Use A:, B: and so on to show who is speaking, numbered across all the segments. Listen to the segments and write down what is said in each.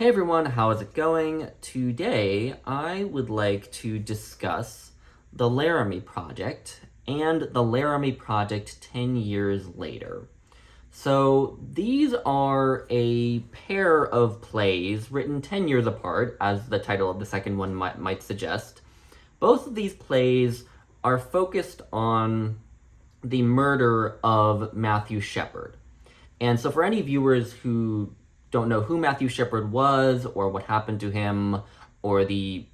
A: Hey everyone, how is it going? Today, I would like to discuss the Laramie Project and the Laramie Project 10 years later. So, these are a pair of plays written 10 years apart, as the title of the second one might suggest. Both of these plays are focused on the murder of Matthew Shepard. And so, for any viewers who don't know who Matthew Shepard was or what happened to him or the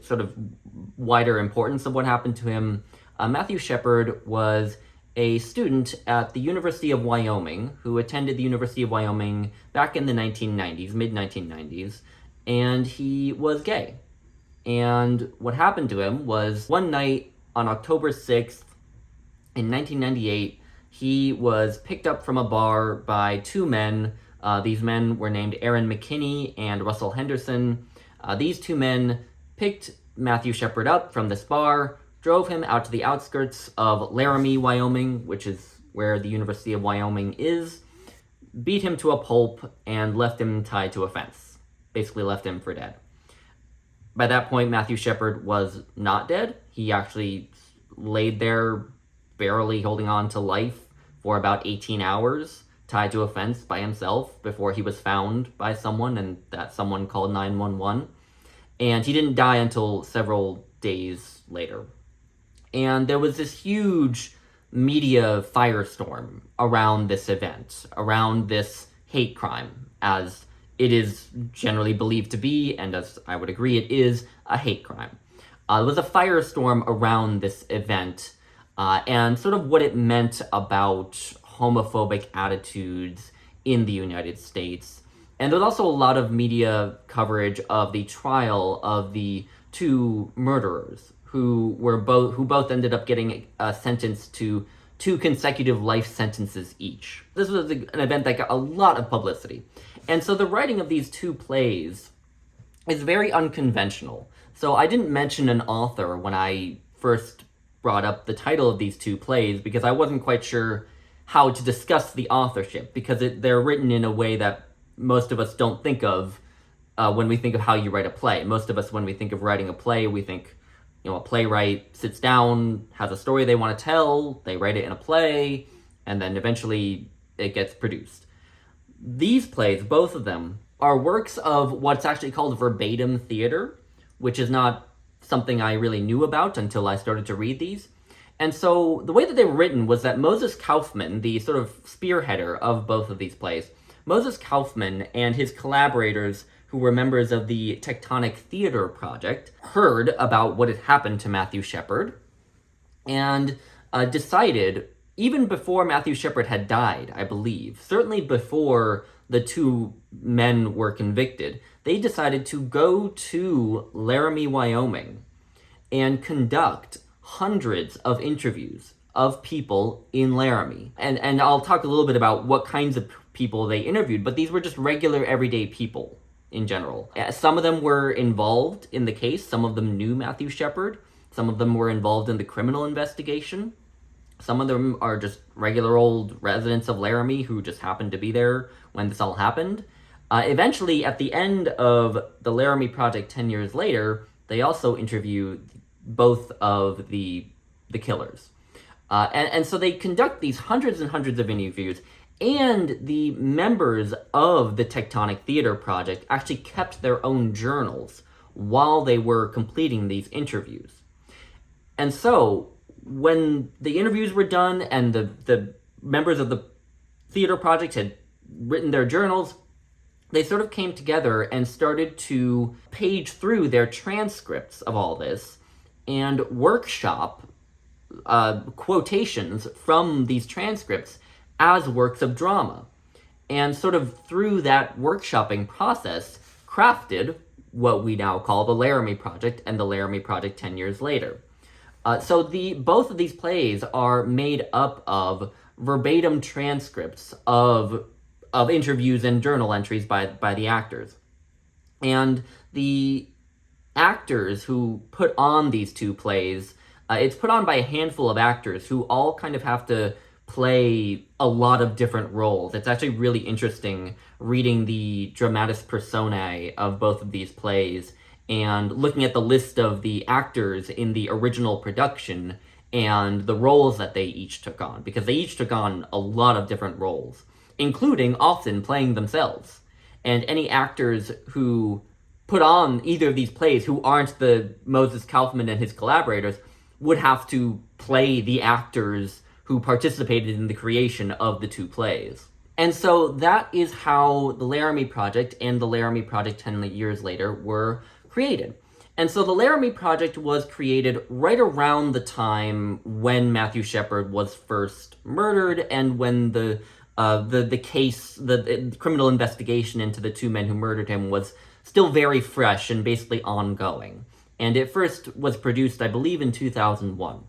A: sort of wider importance of what happened to him, Matthew Shepard was a student at the University of Wyoming who attended the University of Wyoming back in the 1990s, mid-1990s, and he was gay. And what happened to him was one night on October 6th in 1998, he was picked up from a bar by two men. These men were named Aaron McKinney and Russell Henderson. These two men picked Matthew Shepard up from this bar, drove him out to the outskirts of Laramie, Wyoming, which is where the University of Wyoming is, beat him to a pulp, and left him tied to a fence. Basically left him for dead. By that point, Matthew Shepard was not dead. He actually laid there barely holding on to life for about 18 hours, tied to a fence by himself before he was found by someone, and that someone called 911. And he didn't die until several days later. And there was this huge media firestorm around this event, around this hate crime, as it is generally believed to be, and as I would agree, it is a hate crime. There was a firestorm around this event, and sort of what it meant about homophobic attitudes in the United States. And there was also a lot of media coverage of the trial of the two murderers who both ended up getting sentenced to 2 consecutive life sentences each. This was an event that got a lot of publicity. And so the writing of these two plays is very unconventional. So I didn't mention an author when I first brought up the title of these two plays because I wasn't quite sure how to discuss the authorship, because they're written in a way that most of us don't think of when we think of how you write a play. Most of us, when we think of writing a play, we think, a playwright sits down, has a story they want to tell, they write it in a play, and then eventually it gets produced. These plays, both of them, are works of what's actually called verbatim theater, which is not something I really knew about until I started to read these. And so the way that they were written was that Moses Kaufman, the sort of spearheader of both of these plays, Moses Kaufman and his collaborators, who were members of the Tectonic Theater Project, heard about what had happened to Matthew Shepard and decided, even before Matthew Shepard had died, I believe, certainly before the two men were convicted, they decided to go to Laramie, Wyoming, and conduct hundreds of interviews of people in Laramie. And I'll talk a little bit about what kinds of people they interviewed, but these were just regular everyday people in general. Some of them were involved in the case, some of them knew Matthew Shepard, some of them were involved in the criminal investigation, some of them are just regular old residents of Laramie who just happened to be there when this all happened. Eventually, at the end of the Laramie Project 10 years later, they also interview both of the killers. And so they conduct these hundreds and hundreds of interviews, and the members of the Tectonic Theater Project actually kept their own journals while they were completing these interviews. And so when the interviews were done and the members of the theater project had written their journals, they sort of came together and started to page through their transcripts of all this and workshop quotations from these transcripts as works of drama. And sort of through that workshopping process, crafted what we now call the Laramie Project and the Laramie Project 10 years later. So both of these plays are made up of verbatim transcripts of interviews and journal entries by the actors. And the actors who put on these two plays, it's put on by a handful of actors who all kind of have to play a lot of different roles. It's actually really interesting reading the dramatis personae of both of these plays and looking at the list of the actors in the original production and the roles that they each took on, because they each took on a lot of different roles, including often playing themselves. And any actors who put on either of these plays who aren't the Moses Kaufman and his collaborators would have to play the actors who participated in the creation of the two plays. And so that is how the Laramie Project and the Laramie Project 10 years later were created. And so the Laramie Project was created right around the time when Matthew Shepard was first murdered and when the case, the criminal investigation into the two men who murdered him was still very fresh and basically ongoing. And it first was produced, I believe, in 2001.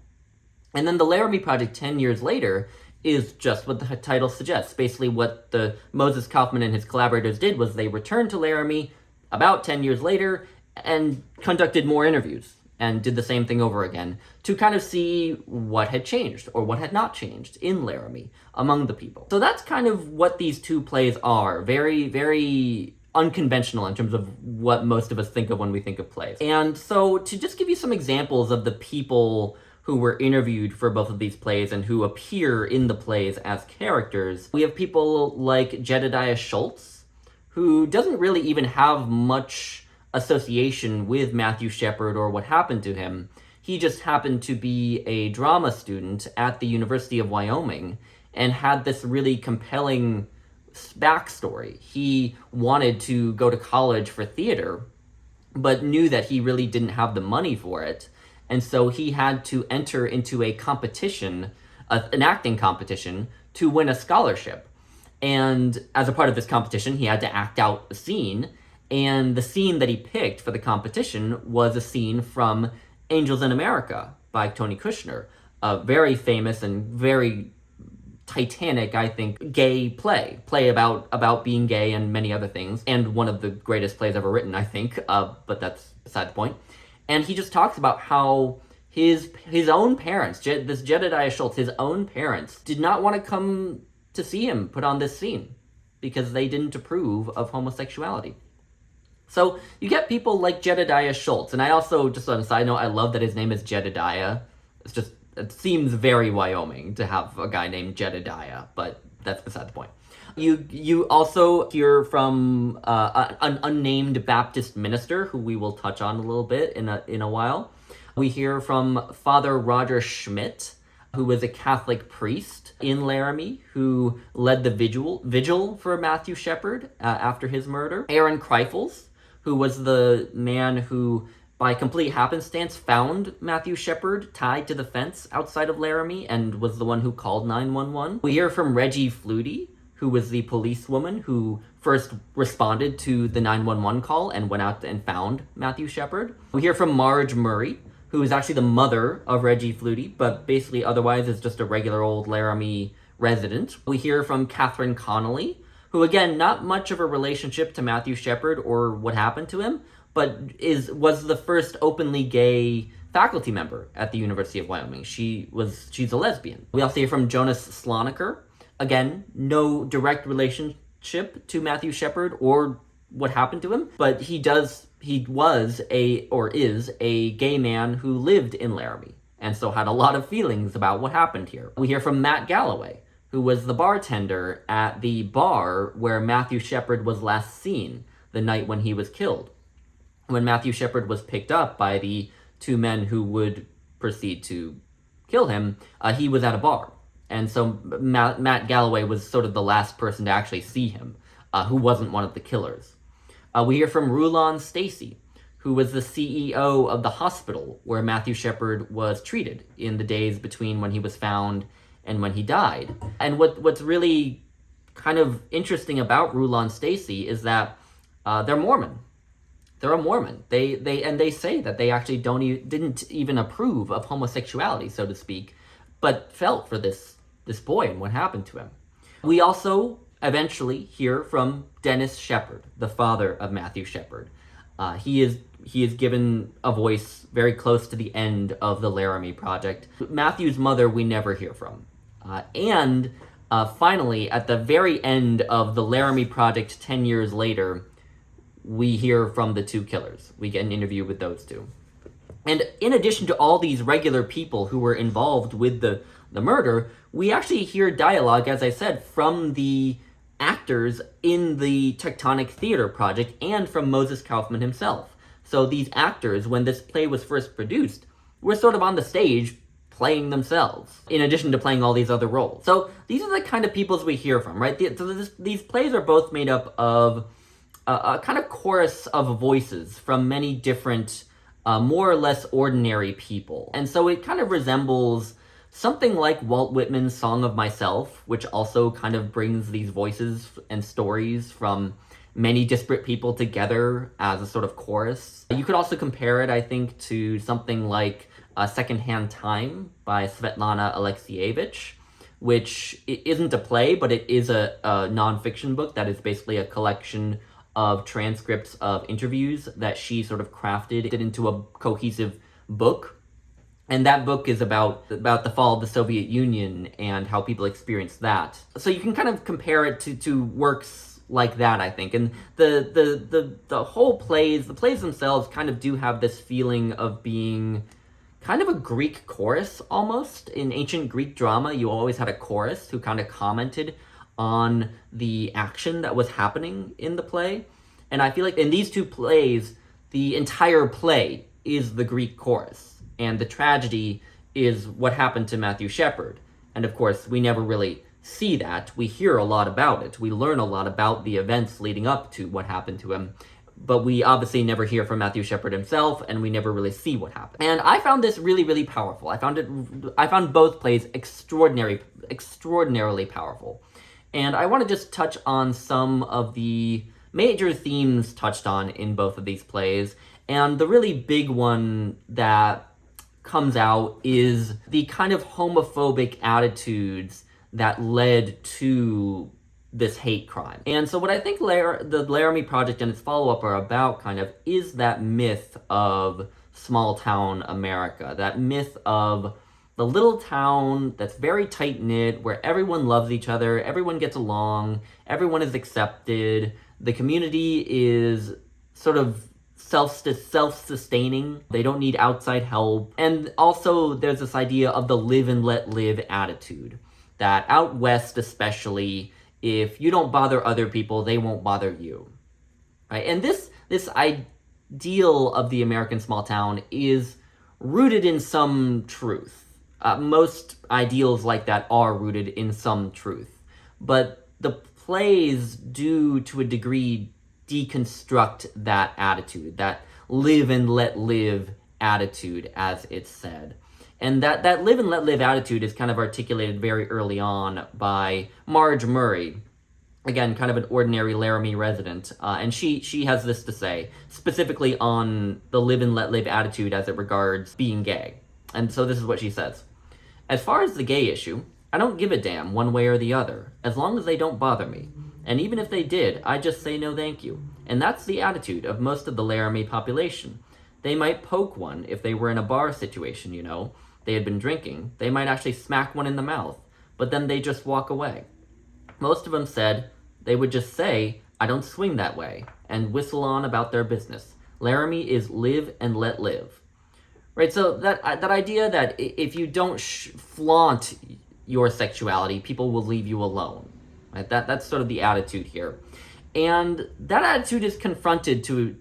A: And then the Laramie Project 10 years later is just what the title suggests. Basically what the Moses Kaufman and his collaborators did was they returned to Laramie about 10 years later and conducted more interviews and did the same thing over again to kind of see what had changed or what had not changed in Laramie among the people. So that's kind of what these two plays are. Very, very unconventional in terms of what most of us think of when we think of plays. And so to just give you some examples of the people who were interviewed for both of these plays and who appear in the plays as characters, we have people like Jedediah Schultz, who doesn't really even have much association with Matthew Shepard or what happened to him. He just happened to be a drama student at the University of Wyoming and had this really compelling backstory. He wanted to go to college for theater, but knew that he really didn't have the money for it. And so he had to enter into a competition, an acting competition, to win a scholarship. And as a part of this competition, he had to act out a scene. And the scene that he picked for the competition was a scene from Angels in America by Tony Kushner, a very famous and very titanic, I think, gay play about being gay and many other things, and one of the greatest plays ever written, I think, but that's beside the point. And he just talks about how his own parents, this Jedediah Schultz, his own parents, did not want to come to see him put on this scene because they didn't approve of homosexuality. So you get people like Jedediah Schultz, and I also, just on a side note, I love that his name is Jedediah. It seems very Wyoming to have a guy named Jedediah, but that's beside the point. You also hear from an unnamed Baptist minister who we will touch on a little bit in a while. We hear from Father Roger Schmidt, who was a Catholic priest in Laramie who led the vigil for Matthew Shepard after his murder. Aaron Kreifels, who was the man who, by complete happenstance, found Matthew Shepard tied to the fence outside of Laramie and was the one who called 911. We hear from Reggie Flutie, who was the policewoman who first responded to the 911 call and went out and found Matthew Shepard. We hear from Marge Murray, who is actually the mother of Reggie Flutie, but basically otherwise is just a regular old Laramie resident. We hear from Catherine Connolly, who, again, not much of a relationship to Matthew Shepard or what happened to him, but was the first openly gay faculty member at the University of Wyoming. She's a lesbian. We also hear from Jonas Sloniker. Again, no direct relationship to Matthew Shepard or what happened to him, but he is a gay man who lived in Laramie, and so had a lot of feelings about what happened here. We hear from Matt Galloway, who was the bartender at the bar where Matthew Shepard was last seen the night when he was killed. When Matthew Shepard was picked up by the two men who would proceed to kill him, he was at a bar. And so Matt Galloway was sort of the last person to actually see him, who wasn't one of the killers. We hear from Rulon Stacy, who was the CEO of the hospital where Matthew Shepard was treated in the days between when he was found and when he died. And what's really kind of interesting about Rulon Stacy is that they're Mormon. They're a Mormon. They say that they actually didn't even approve of homosexuality, so to speak, but felt for this boy and what happened to him. We also eventually hear from Dennis Shepard, the father of Matthew Shepard. He is given a voice very close to the end of the Laramie Project. Matthew's mother we never hear from. And finally, at the very end of the Laramie Project 10 years later, we hear from the two killers. We get an interview with those two. And in addition to all these regular people who were involved with the murder, we actually hear dialogue, as I said, from the actors in the Tectonic Theater project and from Moses Kaufman himself. So these actors, when this play was first produced, were sort of on the stage playing themselves, in addition to playing all these other roles. So these are the kind of peoples we hear from, right? These plays are both made up of a kind of chorus of voices from many different, more or less ordinary people. And so it kind of resembles something like Walt Whitman's Song of Myself, which also kind of brings these voices and stories from many disparate people together as a sort of chorus. You could also compare it, I think, to something like Secondhand Time by Svetlana Alexievich, which isn't a play, but it is a nonfiction book that is basically a collection of transcripts of interviews that she sort of crafted into a cohesive book. And that book is about the fall of the Soviet Union and how people experienced that. So you can kind of compare it to works like that, I think. And the whole plays, the plays themselves kind of do have this feeling of being kind of a Greek chorus almost. In ancient Greek drama, you always had a chorus who kind of commented on the action that was happening in the play. And I feel like in these two plays, the entire play is the Greek chorus. And the tragedy is what happened to Matthew Shepard. And of course, we never really see that. We hear a lot about it. We learn a lot about the events leading up to what happened to him. But we obviously never hear from Matthew Shepard himself, and we never really see what happened. And I found this really, really powerful. I found both plays extraordinarily powerful. And I want to just touch on some of the major themes touched on in both of these plays. And the really big one that comes out is the kind of homophobic attitudes that led to this hate crime. And so what I think the Laramie Project and its follow-up are about kind of is that myth of small town America, that myth of the little town that's very tight-knit, where everyone loves each other, everyone gets along, everyone is accepted, the community is sort of self-sustaining. They don't need outside help. And also there's this idea of the live and let live attitude, that out west especially, if you don't bother other people, they won't bother you. Right? And this ideal of the American small town is rooted in some truth. Most ideals like that are rooted in some truth. But the plays do, to a degree, deconstruct that attitude, that live and let live attitude, as it's said. And that live and let live attitude is kind of articulated very early on by Marge Murray, again, kind of an ordinary Laramie resident. And she has this to say, specifically on the live and let live attitude as it regards being gay. And so this is what she says. As far as the gay issue, I don't give a damn one way or the other, as long as they don't bother me. And even if they did, I just say no thank you. And that's the attitude of most of the Laramie population. They might poke one if they were in a bar situation, you know. They had been drinking. They might actually smack one in the mouth, but then they just walk away. Most of them said they would just say, I don't swing that way, and whistle on about their business. Laramie is live and let live. Right, so that idea that if you don't flaunt your sexuality, people will leave you alone. Right? That's sort of the attitude here. And that attitude is confronted to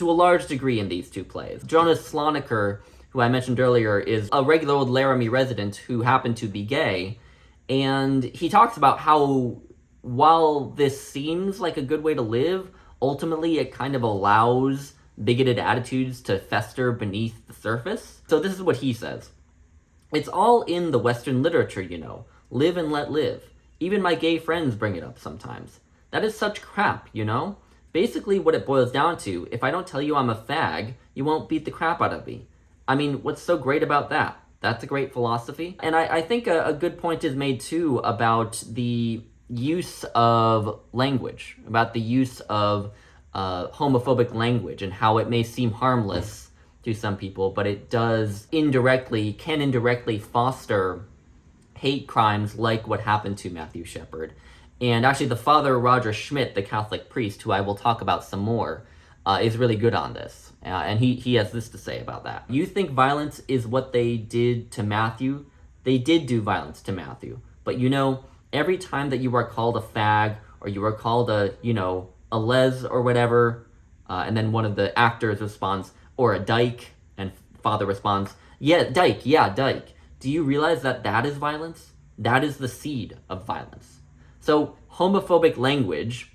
A: a large degree in these two plays. Jonas Slonaker, who I mentioned earlier, is a regular old Laramie resident who happened to be gay, and he talks about how while this seems like a good way to live, ultimately it kind of allows bigoted attitudes to fester beneath the surface. So this is what he says. It's all in the Western literature, you know. Live and let live. Even my gay friends bring it up sometimes. That is such crap, you know? Basically what it boils down to, if I don't tell you I'm a fag, you won't beat the crap out of me. I mean, what's so great about that? That's a great philosophy. And I think a good point is made too about the use of language, about the use of homophobic language and how it may seem harmless to some people, but it can indirectly foster hate crimes like what happened to Matthew Shepard. And actually, the Father Roger Schmidt, the Catholic priest, who I will talk about some more, is really good on this. And he has this to say about that. You think violence is what they did to Matthew? They did do violence to Matthew. But you know, every time that you are called a fag, or you are called a les or whatever, and then one of the actors responds, or a dyke, and Father responds, yeah, dyke. Do you realize that that is violence? That is the seed of violence. So homophobic language,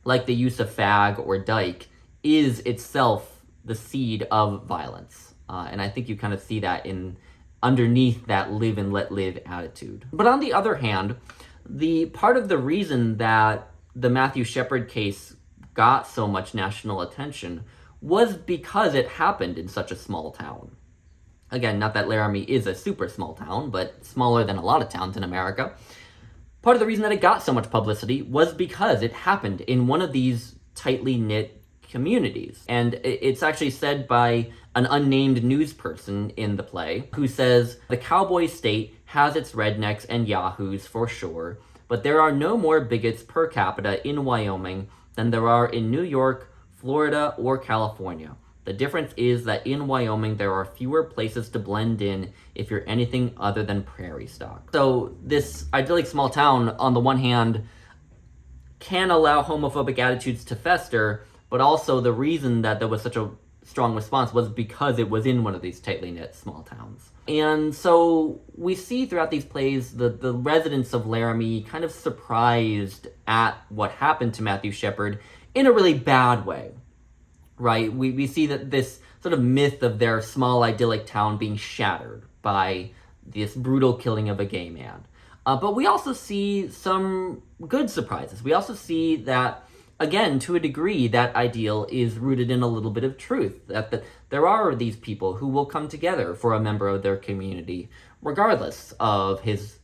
A: like the use of fag or dyke, is itself the seed of violence. And I think you kind of see that underneath that live and let live attitude. But on the other hand, the part of the reason that the Matthew Shepard case got so much national attention was because it happened in such a small town. Again, not that Laramie is a super small town, but smaller than a lot of towns in America. Part of the reason that it got so much publicity was because it happened in one of these tightly knit communities. And it's actually said by an unnamed news person in the play who says, "The cowboy state has its rednecks and yahoos for sure, but there are no more bigots per capita in Wyoming than there are in New York, Florida, or California. The difference is that in Wyoming, there are fewer places to blend in if you're anything other than prairie stock." So this idyllic small town, on the one hand, can allow homophobic attitudes to fester, but also the reason that there was such a strong response was because it was in one of these tightly knit small towns. And so we see throughout these plays the residents of Laramie kind of surprised at what happened to Matthew Shepard in a really bad way. Right, we see that this sort of myth of their small idyllic town being shattered by this brutal killing of a gay man. But we also see some good surprises. We also see that, again, to a degree, that ideal is rooted in a little bit of truth. That there are these people who will come together for a member of their community, regardless of his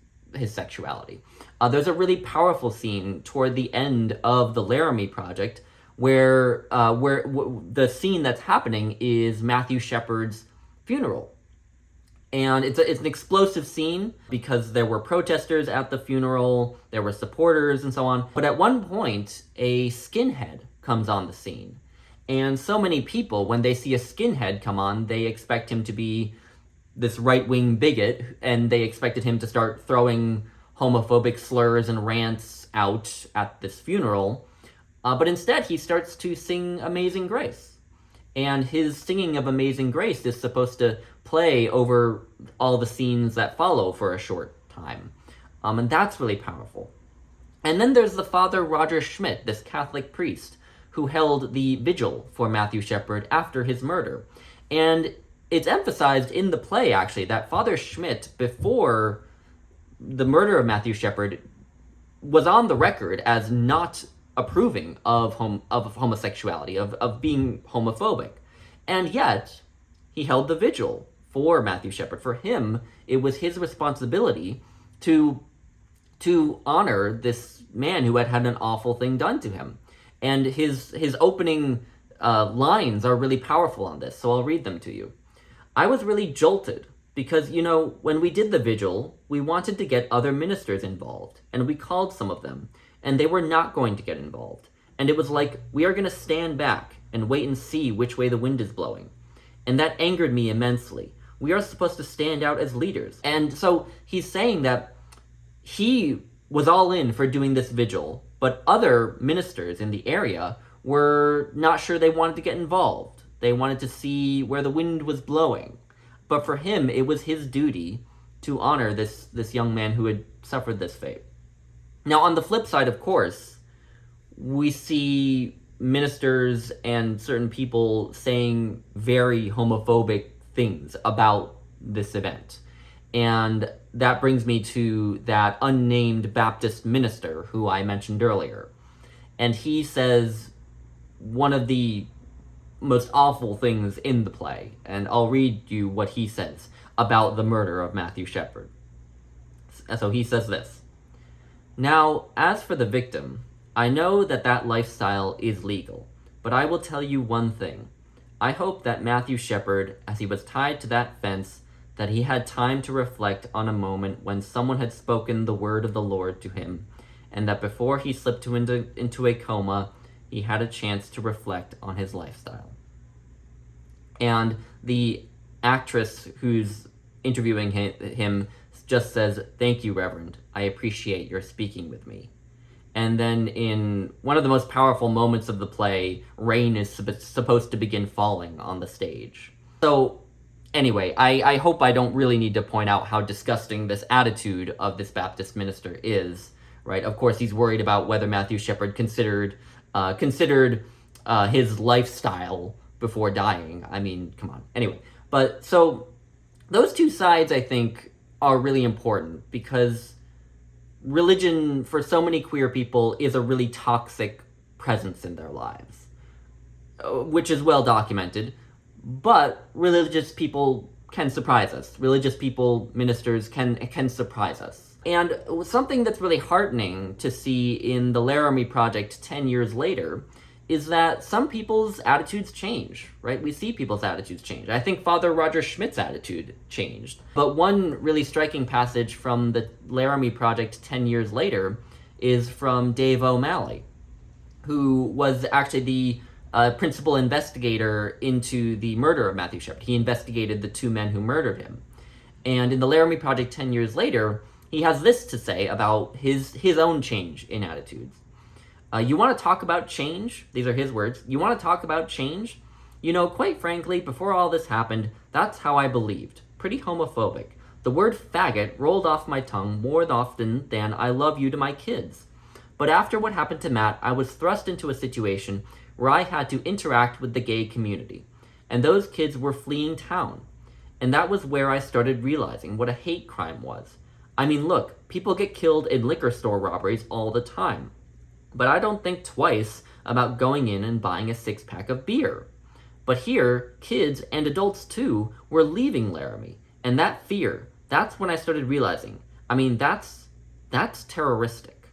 A: sexuality. There's a really powerful scene toward the end of the Laramie Project where the scene that's happening is Matthew Shepard's funeral. And it's an explosive scene because there were protesters at the funeral, there were supporters and so on. But at one point, a skinhead comes on the scene. And so many people, when they see a skinhead come on, they expect him to be this right-wing bigot, and they expected him to start throwing homophobic slurs and rants out at this funeral. But instead, he starts to sing Amazing Grace. And his singing of Amazing Grace is supposed to play over all the scenes that follow for a short time. And that's really powerful. And then there's the Father Roger Schmidt, this Catholic priest, who held the vigil for Matthew Shepard after his murder. And it's emphasized in the play, actually, that Father Schmidt, before the murder of Matthew Shepard, was on the record as not approving of homosexuality, of being homophobic. And yet, he held the vigil for Matthew Shepard. For him, it was his responsibility to honor this man who had had an awful thing done to him. And his opening lines are really powerful on this, so I'll read them to you. "I was really jolted because, when we did the vigil, we wanted to get other ministers involved, and we called some of them, and they were not going to get involved. And it was like, we are going to stand back and wait and see which way the wind is blowing. And that angered me immensely. We are supposed to stand out as leaders." And so he's saying that he was all in for doing this vigil, but other ministers in the area were not sure they wanted to get involved. They wanted to see where the wind was blowing. But for him, it was his duty to honor this young man who had suffered this fate. Now, on the flip side, of course, we see ministers and certain people saying very homophobic things about this event. And that brings me to that unnamed Baptist minister who I mentioned earlier. And he says one of the most awful things in the play. And I'll read you what he says about the murder of Matthew Shepard. So he says this: "Now, as for the victim, I know that lifestyle is legal, but I will tell you one thing. I hope that Matthew Shepard, as he was tied to that fence, that he had time to reflect on a moment when someone had spoken the word of the Lord to him, and that before he slipped into a coma, he had a chance to reflect on his lifestyle. And the actress who's interviewing him just says, "Thank you, Reverend. I appreciate your speaking with me." And then in one of the most powerful moments of the play, rain is supposed to begin falling on the stage. So anyway, I hope I don't really need to point out how disgusting this attitude of this Baptist minister is, right? Of course, he's worried about whether Matthew Shepard considered his lifestyle before dying. I mean, come on. Anyway, but so those two sides, I think, are really important because religion, for so many queer people, is a really toxic presence in their lives, which is well documented. But religious people can surprise us. Religious people, ministers, can surprise us. And something that's really heartening to see in the Laramie Project 10 years later is that some people's attitudes change, right? We see people's attitudes change. I think Father Roger Schmidt's attitude changed. But one really striking passage from the Laramie Project 10 years later is from Dave O'Malley, who was actually the principal investigator into the murder of Matthew Shepard. He investigated the two men who murdered him. And in the Laramie Project 10 years later, he has this to say about his own change in attitudes. You want to talk about change? These are his words. You want to talk about change? You know, quite frankly, before all this happened, that's how I believed. Pretty homophobic. The word faggot rolled off my tongue more often than I love you to my kids. But after what happened to Matt, I was thrust into a situation where I had to interact with the gay community. And those kids were fleeing town. And that was where I started realizing what a hate crime was. I mean, look, people get killed in liquor store robberies all the time. But I don't think twice about going in and buying a 6-pack of beer. But here, kids and adults too were leaving Laramie. And that fear, that's when I started realizing, I mean, that's terroristic.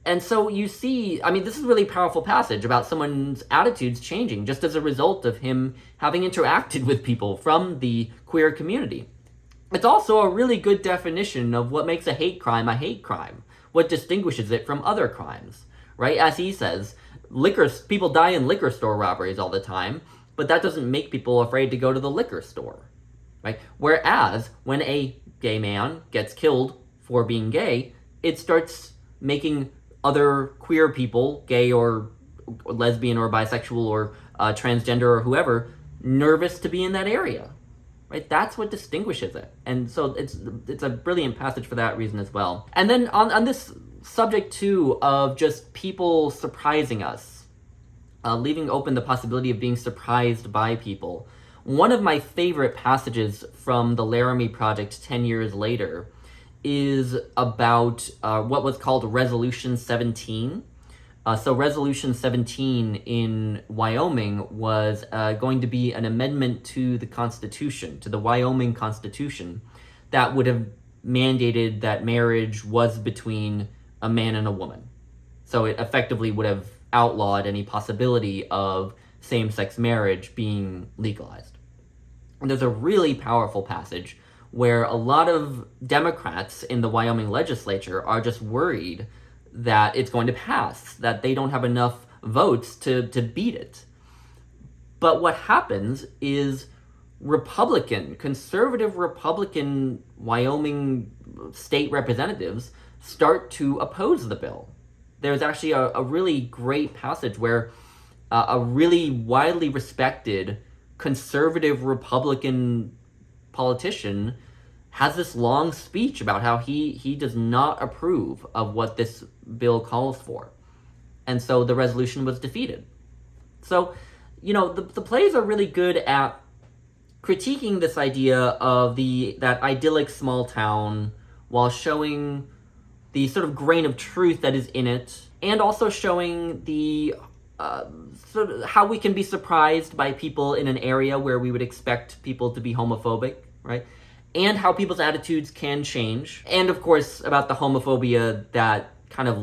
A: And so you see, I mean, this is a really powerful passage about someone's attitudes changing just as a result of him having interacted with people from the queer community. It's also a really good definition of what makes a hate crime, what distinguishes it from other crimes, right? As he says, people die in liquor store robberies all the time, but that doesn't make people afraid to go to the liquor store, right? Whereas when a gay man gets killed for being gay, it starts making other queer people, gay or lesbian or bisexual or transgender or whoever, nervous to be in that area. Right? That's what distinguishes it. And so it's a brilliant passage for that reason as well. And then on this subject too of just people surprising us, leaving open the possibility of being surprised by people, one of my favorite passages from the Laramie Project 10 years later is about what was called Resolution 17. So Resolution 17 in Wyoming was going to be an amendment to the Constitution, to the Wyoming Constitution, that would have mandated that marriage was between a man and a woman. So it effectively would have outlawed any possibility of same-sex marriage being legalized. And there's a really powerful passage where a lot of Democrats in the Wyoming legislature are just worried that it's going to pass, that they don't have enough votes to beat it. But what happens is conservative Republican Wyoming state representatives start to oppose the bill. There's actually a really great passage where a really widely respected conservative Republican politician has this long speech about how he does not approve of what this bill calls for. And so the resolution was defeated. So, you know, the plays are really good at critiquing this idea of that idyllic small town while showing the sort of grain of truth that is in it, and also showing the sort of how we can be surprised by people in an area where we would expect people to be homophobic, right? And how people's attitudes can change. And of course, about the homophobia that kind of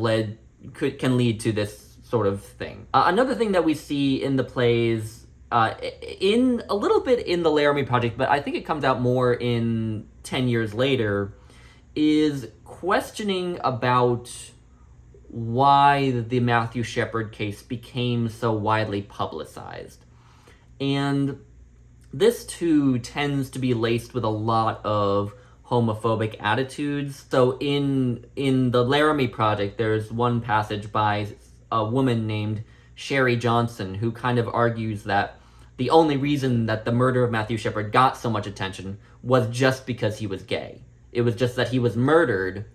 A: can lead to this sort of thing. Another thing that we see in the plays in a little bit in the Laramie Project, but I think it comes out more in 10 years later, is questioning about why the Matthew Shepard case became so widely publicized. And this too tends to be laced with a lot of homophobic attitudes. So in the Laramie Project, there's one passage by a woman named Sherry Johnson who kind of argues that the only reason that the murder of Matthew Shepard got so much attention was just because he was gay. It was just that he was murdered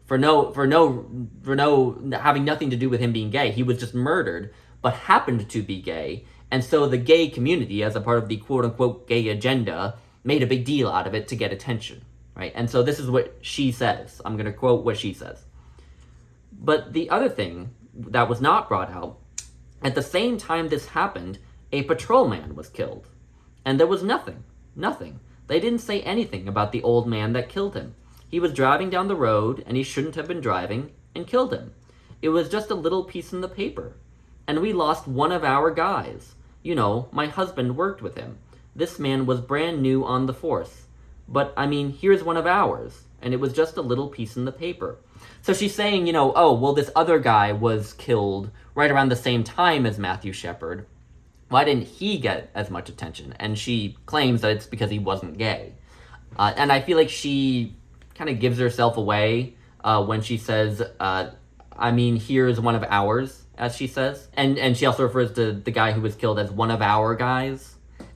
A: for having nothing to do with him being gay. He was just murdered, but happened to be gay. And so the gay community, as a part of the quote-unquote gay agenda, made a big deal out of it to get attention, right? And so this is what she says. I'm going to quote what she says. But the other thing that was not brought out, at the same time this happened, a patrolman was killed. And there was nothing. They didn't say anything about the old man that killed him. He was driving down the road, and he shouldn't have been driving, and killed him. It was just a little piece in the paper. And we lost one of our guys. You know, my husband worked with him. This man was brand new on the force. But, I mean, here's one of ours. And it was just a little piece in the paper. So she's saying, you know, oh, well, this other guy was killed right around the same time as Matthew Shepard. Why didn't he get as much attention? And she claims that it's because he wasn't gay. And I feel like she kind of gives herself away when she says, I mean, here's one of ours, as she says. And she also refers to the guy who was killed as one of our guys.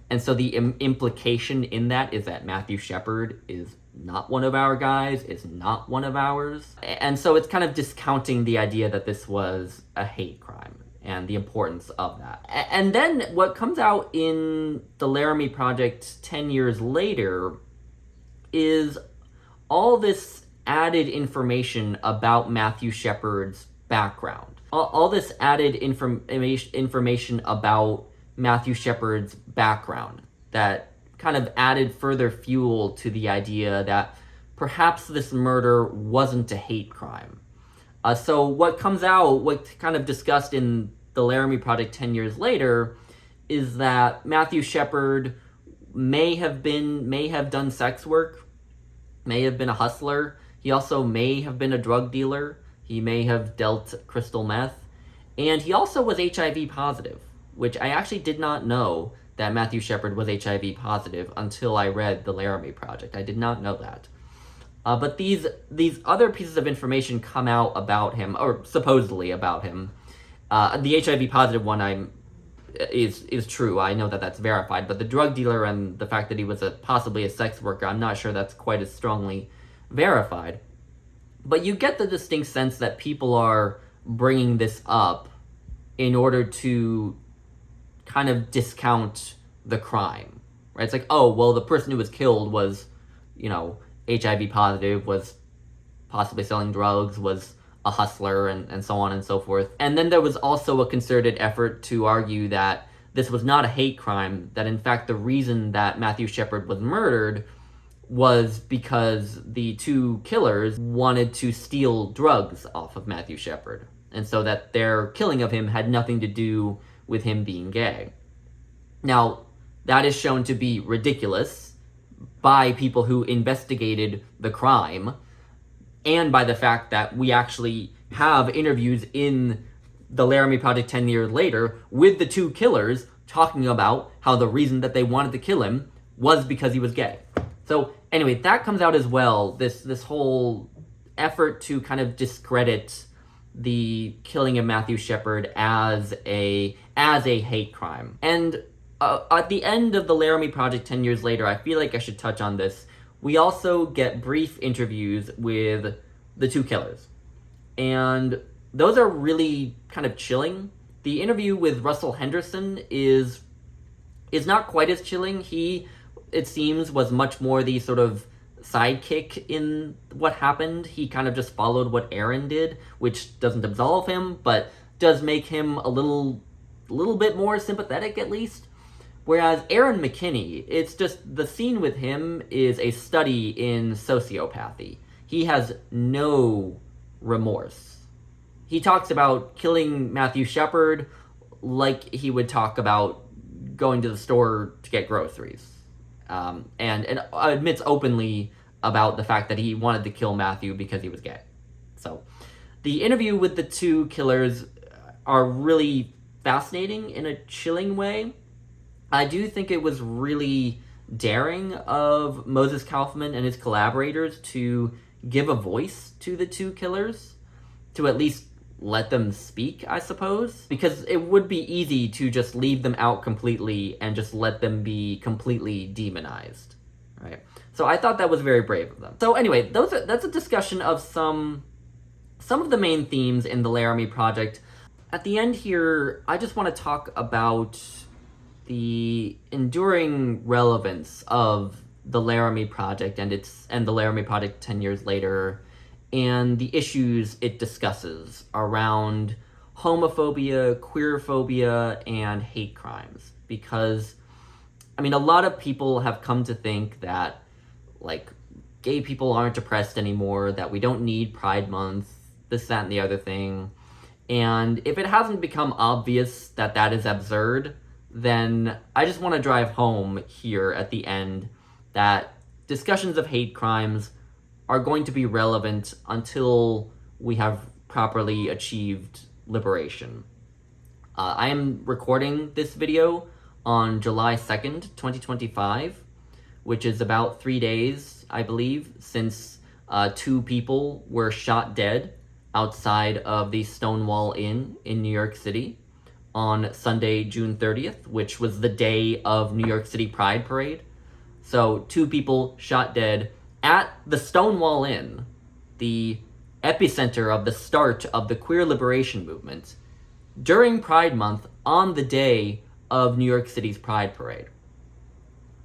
A: And so the implication in that is that Matthew Shepard is not one of our guys, is not one of ours. And so it's kind of discounting the idea that this was a hate crime and the importance of that. And then what comes out in the Laramie Project 10 years later is all this added information about Matthew Shepard's background. All this added information about Matthew Shepard's background that kind of added further fuel to the idea that perhaps this murder wasn't a hate crime. So what comes out, what kind of discussed in the Laramie Project 10 years later, is that Matthew Shepard may have done sex work, may have been a hustler. He also may have been a drug dealer. He may have dealt crystal meth. And he also was HIV positive, which I actually did not know that Matthew Shepard was HIV positive until I read the Laramie Project. I did not know that. But these other pieces of information come out about him, or supposedly about him. The HIV positive one is true. I know that that's verified. But the drug dealer and the fact that he was possibly a sex worker, I'm not sure that's quite as strongly verified. But you get the distinct sense that people are bringing this up in order to kind of discount the crime, right? It's like, oh, well, the person who was killed was, you know, HIV positive, was possibly selling drugs, was a hustler, and so on and so forth. And then there was also a concerted effort to argue that this was not a hate crime, that in fact the reason that Matthew Shepard was murdered was because the two killers wanted to steal drugs off of Matthew Shepard, and so that their killing of him had nothing to do with him being gay. Now, that is shown to be ridiculous by people who investigated the crime, and by the fact that we actually have interviews in the Laramie Project 10 years later with the two killers talking about how the reason that they wanted to kill him was because he was gay. So anyway, that comes out as well, this whole effort to kind of discredit the killing of Matthew Shepard as a hate crime. And at the end of the Laramie Project 10 years later, I feel like I should touch on this. We also get brief interviews with the two killers. And those are really kind of chilling. The interview with Russell Henderson is not quite as chilling. He, it seems, was much more the sort of sidekick in what happened. He kind of just followed what Aaron did, which doesn't absolve him, but does make him a little bit more sympathetic, at least. Whereas Aaron McKinney, it's just, the scene with him is a study in sociopathy. He has no remorse. He talks about killing Matthew Shepard like he would talk about going to the store to get groceries. And admits openly about the fact that he wanted to kill Matthew because he was gay. So the interview with the two killers are really fascinating in a chilling way. I do think it was really daring of Moses Kaufman and his collaborators to give a voice to the two killers, to at least let them speak, I suppose, because it would be easy to just leave them out completely and just let them be completely demonized, right? So I thought that was very brave of them. So anyway, that's a discussion of some of the main themes in the Laramie Project. At the end here, I just want to talk about the enduring relevance of the Laramie Project and the Laramie Project 10 years later, and the issues it discusses around homophobia, queerphobia, and hate crimes. Because, I mean, a lot of people have come to think that, like, gay people aren't oppressed anymore, that we don't need Pride Month, this, that, and the other thing. And if it hasn't become obvious that that is absurd, then I just want to drive home here at the end that discussions of hate crimes are going to be relevant until we have properly achieved liberation. I am recording this video on July 2nd, 2025, which is about 3 days, I believe, since 2 people were shot dead outside of the Stonewall Inn in New York City on Sunday, June 30th, which was the day of New York City Pride Parade. So 2 people shot dead at the Stonewall Inn, the epicenter of the start of the queer liberation movement, during Pride Month on the day of New York City's Pride Parade.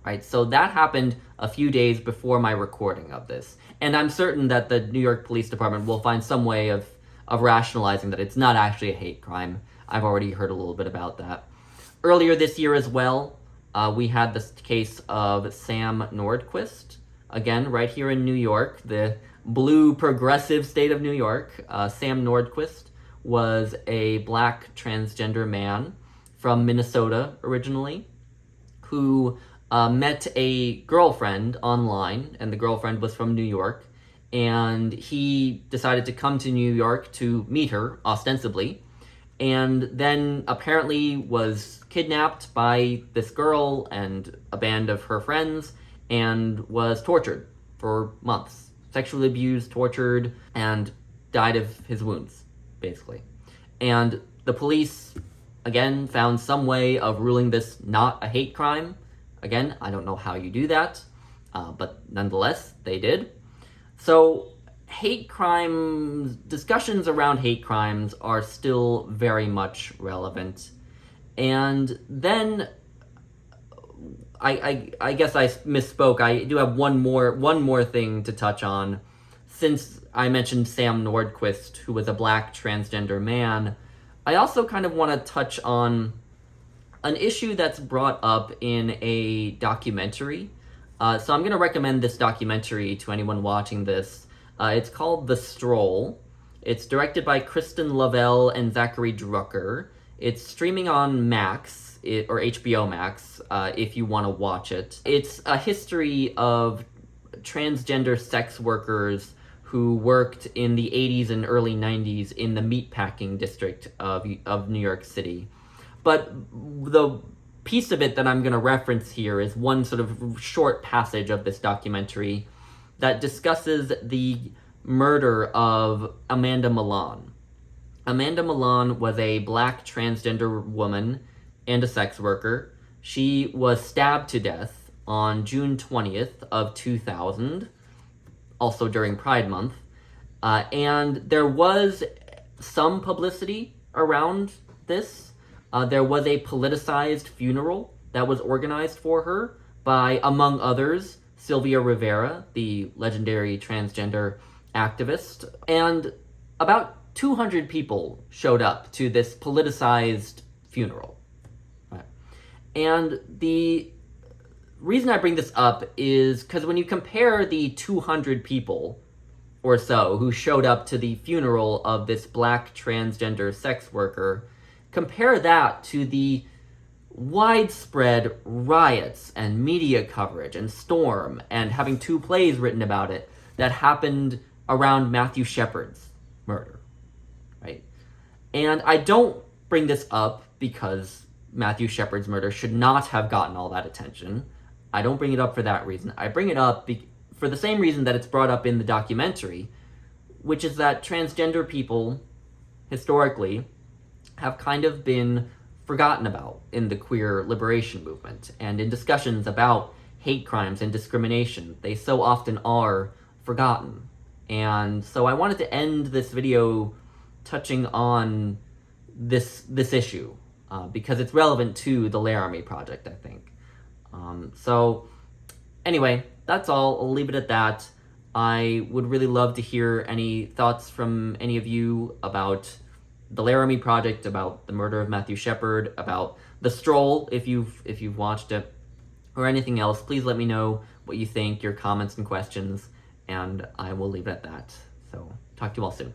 A: Right, so that happened a few days before my recording of this. And I'm certain that the New York Police Department will find some way of rationalizing that it's not actually a hate crime. I've already heard a little bit about that. Earlier this year as well, we had this case of Sam Nordquist, again, right here in New York, the blue progressive state of New York. Sam Nordquist was a black transgender man from Minnesota originally, who met a girlfriend online, and the girlfriend was from New York, and he decided to come to New York to meet her, ostensibly, and then apparently was kidnapped by this girl and a band of her friends, and was tortured for months. Sexually abused, tortured, and died of his wounds, basically. And the police, again, found some way of ruling this not a hate crime. Again, I don't know how you do that, but nonetheless, they did. So hate crimes, discussions around hate crimes are still very much relevant. And then I guess I misspoke. I do have one more thing to touch on. Since I mentioned Sam Nordquist, who was a black transgender man, I also kind of want to touch on an issue that's brought up in a documentary. So I'm going to recommend this documentary to anyone watching this. It's called The Stroll. It's directed by Kristen Lovell and Zackary Drucker. It's streaming on Max, or HBO Max, if you want to watch it. It's a history of transgender sex workers who worked in the 80s and early 90s in the meatpacking district of New York City. But the piece of it that I'm going to reference here is one sort of short passage of this documentary that discusses the murder of Amanda Milan. Amanda Milan was a black transgender woman and a sex worker. She was stabbed to death on June 20th of 2000, also during Pride Month. And there was some publicity around this. There was a politicized funeral that was organized for her by, among others, Sylvia Rivera, the legendary transgender activist. And about 200 people showed up to this politicized funeral. Right. And the reason I bring this up is because when you compare the 200 people or so who showed up to the funeral of this black transgender sex worker, compare that to the widespread riots and media coverage and storm and having 2 plays written about it that happened around Matthew Shepard's murder, right? And I don't bring this up because Matthew Shepard's murder should not have gotten all that attention. I don't bring it up for that reason. I bring it up for the same reason that it's brought up in the documentary, which is that transgender people, historically, have kind of been forgotten about in the queer liberation movement and in discussions about hate crimes and discrimination. They so often are forgotten. And so I wanted to end this video touching on this issue because it's relevant to the Laramie Project, I think. So anyway, that's all. I'll leave it at that. I would really love to hear any thoughts from any of you about the Laramie Project, about the murder of Matthew Shepard, about the Stroll, if you've watched it, or anything else. Please let me know what you think, your comments and questions, and I will leave it at that. So talk to you all soon.